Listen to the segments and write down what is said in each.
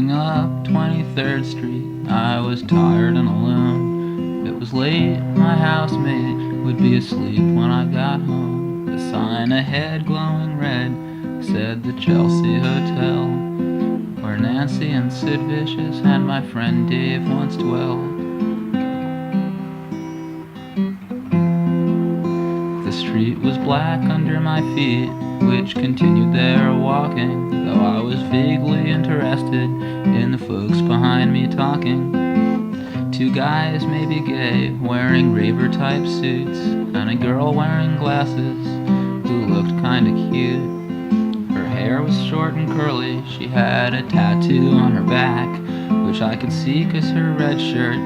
Walking up 23rd Street, I was tired and alone. It was late, my housemate would be asleep when I got home. The sign ahead, glowing red, said the Chelsea Hotel, where Nancy and Sid Vicious and my friend Dave once dwelled. The street was black under my feet, which continued their walking, though I was vaguely interested in the folks behind me talking. Two guys, maybe gay, wearing raver-type suits, and a girl wearing glasses who looked kinda cute. Her hair was short and curly, she had a tattoo on her back, which I could see 'cause her red shirt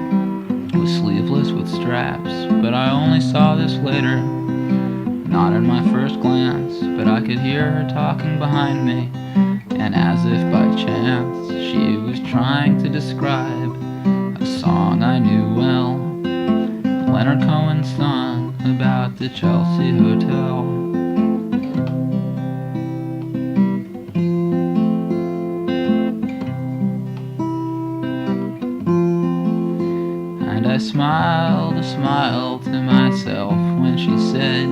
was sleeveless with straps. But I only saw this later, not in my first glance, but I could hear her talking behind me, and as if by chance, she was trying to describe a song I knew well, Leonard Cohen's song about the Chelsea Hotel. And I smiled a smile to myself when she said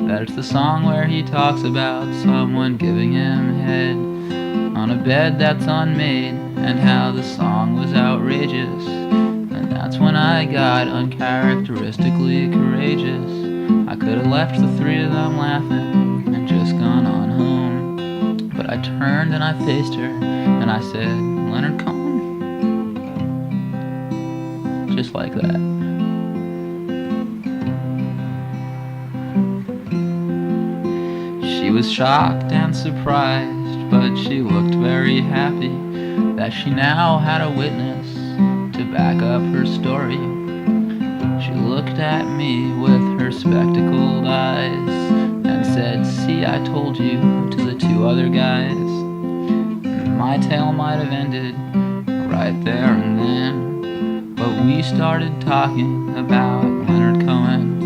that it's the song where he talks about someone giving him head on a bed that's unmade, and how the song was outrageous. And that's when I got uncharacteristically courageous. I could have left the three of them laughing and just gone on home, but I turned and I faced her and I said, "Leonard Cohen," just like that. She was shocked and surprised, but she looked very happy that she now had a witness to back up her story. She looked at me with her spectacled eyes and said, "See, I told you," to the two other guys. My tale might have ended right there and then, but we started talking about Leonard Cohen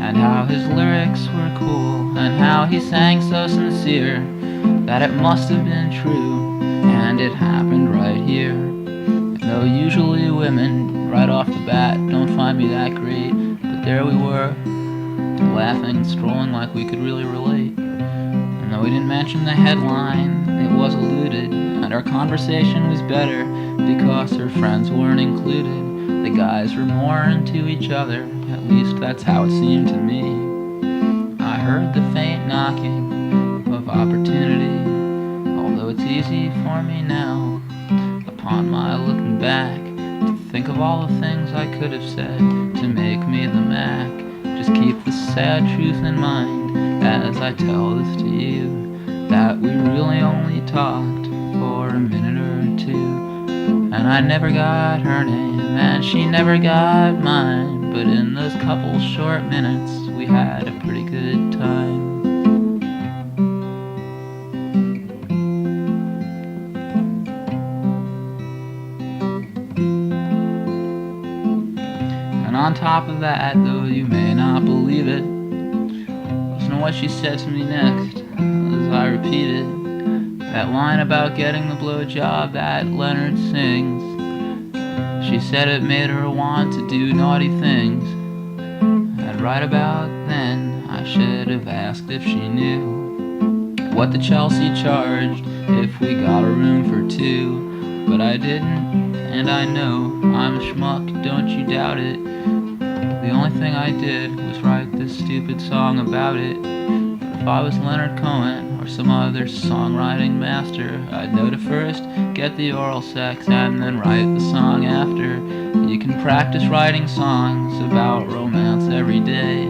and how his lyrics were cool, and how he sang so sincere that it must have been true, and it happened right here. And though usually women right off the bat don't find me that great, but there we were, laughing and strolling like we could really relate. And though we didn't mention the headline, it was alluded, and our conversation was better because her friends weren't included. The guys were more into each other, at least that's how it seemed to me. I heard the faint knocking of opportunity, although it's easy for me now, upon my looking back, to think of all the things I could have said to make me the Mac. Just keep the sad truth in mind as I tell this to you, that we really only talked for a minute or two, and I never got her name, and she never got mine, but in those couple short minutes, we had a pretty good time. And on top of that, though you may not believe it, listen to what she said to me next, as I repeated that line about getting the blowjob that Leonard sings. She said it made her want to do naughty things, and right about then I should have asked if she knew what the Chelsea charged if we got a room for two. But I didn't, and I know I'm a schmuck, don't you doubt it. The only thing I did was write this stupid song about it. If I was Leonard Cohen or some other songwriting master, I'd know to first get the oral sex and then write the song after. You can practice writing songs about romance every day,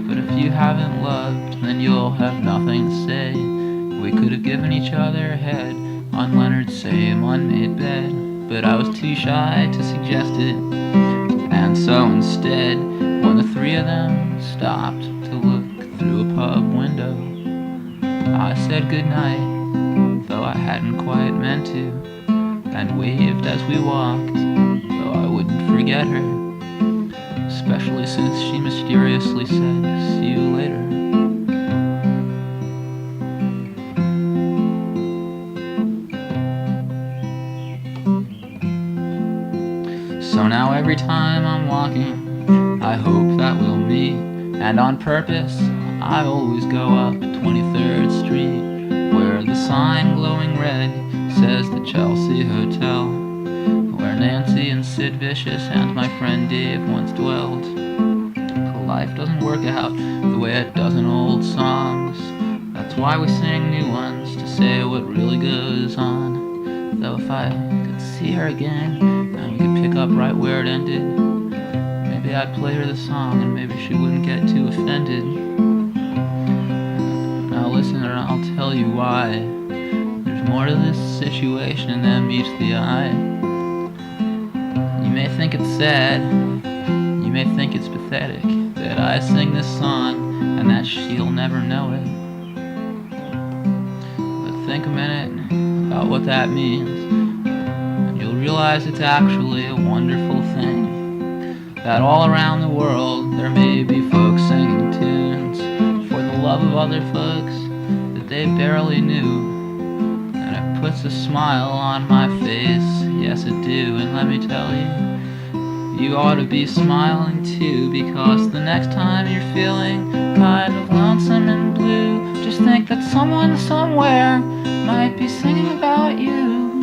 but if you haven't loved, then you'll have nothing to say. We could have given each other a head on Leonard's same unmade bed, but I was too shy to suggest it. And so instead, when the three of them stopped to look through a pub window, I said goodnight, though I hadn't quite meant to, and waved as we walked, though I wouldn't forget her, especially since she mysteriously said, "See you later." So now every time I'm walking, I hope that we'll meet. And on purpose, I always go up 23rd Street, where the sign glowing red says the Chelsea Hotel, where Nancy and Sid Vicious and my friend Dave once dwelled. Life doesn't work out the way it does in old songs. That's why we sing new ones, to say what really goes on. Though if I could see her again, and we could pick up right where it ended, maybe I'd play her the song and maybe she wouldn't get too offended. Now listen and I'll tell you why. There's more to this situation than meets the eye. You may think it's sad, you may think it's pathetic, that I sing this song and that she'll never know it. But think a minute about what that means, and you'll realize it's actually a wonderful thing, that all around the world there may be folks singing tunes for the love of other folks that they barely knew. And it puts a smile on my face, yes it do, and let me tell you ought to be smiling too, because the next time you're feeling kind of lonesome and blue, just think that someone somewhere might be singing about you.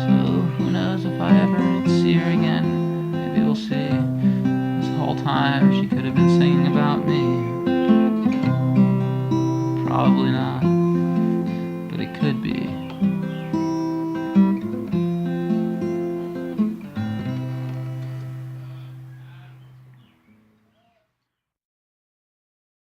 So who knows if I ever see her again, maybe we'll see. This whole time she could have been singing